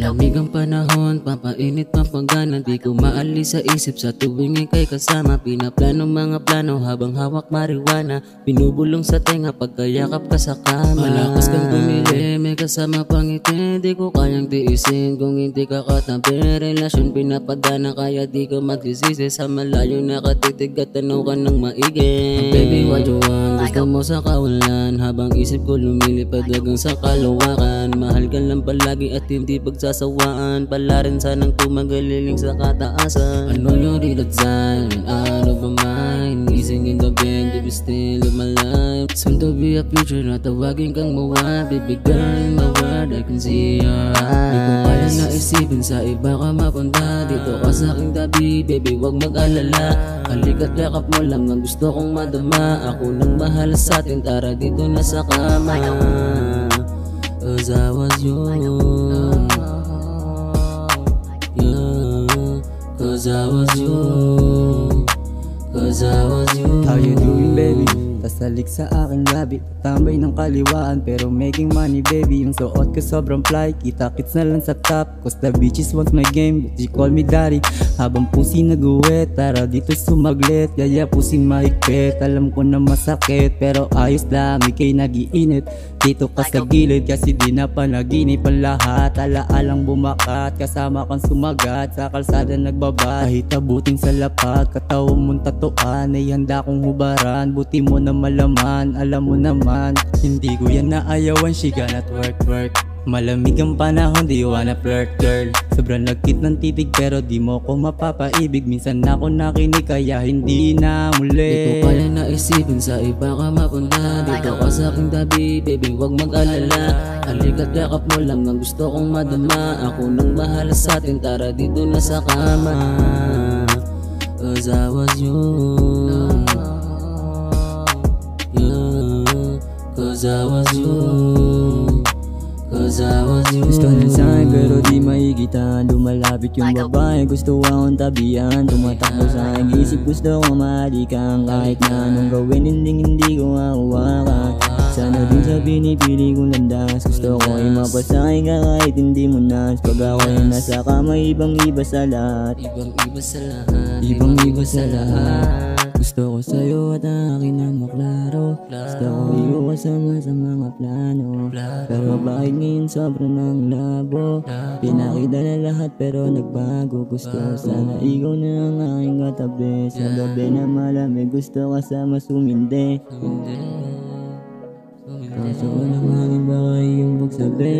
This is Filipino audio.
Malamig ang panahon, papainit pampagana. Di ko maalis sa isip sa tuwing ika'y kasama. Pinaplano mga plano habang hawak marijuana. Binubulong sa tenga pagkayakap ka sa kama. Malakas kang tumili, may kasama pang ngiti. Di ko kayang tiisin kung hindi ka katabi. Relasyon pinapadana kaya di ko magsisisi. Sa malayo nakatitig at tanaw ka ng maigi. Baby, what you want? Gusto mo sa kawalan. Habang isip ko lumilipad hanggang sa kaluwakan. Mahal ka lang palagi at hindi pagsasawaan. Pala rin sanang tumagaliling sa kataasan. I know you read the sign, out of my mind. Gising in the bed, if you still in my life. Soon to be a future na tawagin kang mawad. Baby girl, in my world, I can see your eyes. Di ko kaya naisipin sa iba ka mapunta. Dito ka sa aking tabi, baby wag mag-alala. Halika't yakap mo lang ang gusto kong madama. Ako nang bahala sa atin, tara dito na sa kama. Cause I was young, yeah. Cause I was young, cause I was young. How you doing, baby? Tasalik sa aking labi, tambay ng kaliwaan pero making money, baby. Yung suot ko sobrang fly, kita-kits na lang sa top. Cause the bitches want my game, but she call me daddy. Habang pusi nag-uwet, tara dito sumaglit. Yaya pusing mahigpit, alam ko na masakit pero ayos lang, ikay nag-iinit. Dito ka sa gilid kasi di na panaginip ang lahat. Alaalang bumakat, kasama kang sumagat. Sa kalsada nagbabat, kahit abutin sa lapat. Katawang mong tatuan ay handa kong hubaran. Buti mo na malaman, alam mo naman hindi ko yan naayawan, she cannot work. Malamig ang panahon, di wanna flirt, girl. Sobrang lagkit ng titig pero di mo ko mapapaibig. Minsan ako nakinig kaya hindi na muli. Di ko kaya naisipin sa iba ka mapunta. Dito ka sa aking tabi, baby wag mag-alala. Halika't yakap mo lang ang gusto kong madama. Ako nang bahala sa atin, tara dito na sa kama. Cause I was young, yeah. Cause I was young, cause I was young. Gusto ng sign pero di maigitan. Lumalapit yung babae, gusto akong tabihan. Tumatakbo sa aking isip, gusto kong mahalikan. Kahit na anong gawin, hindi ko hahawakan. Sana din sa pinipili kong landas. Gusto ko ay mapasakay ka kahit hindi mo nas. Pag ako ay nasa kama, ibang-iba sa lahat. Ibang-iba sa lahat, Ibang-iba sa lahat. Gusto ko sa'yo at akin na maklaro. Gusto ko iuwasama sa mga plano. Pero bakit ngayon sobrang ng labo? Pinakita na lahat pero nagbago. Gusto ko sana ikaw na ang aking katabi. Sa gabi na malamig gusto kasama sumindi. Kaso ko lang hangin baka iyong magsabi.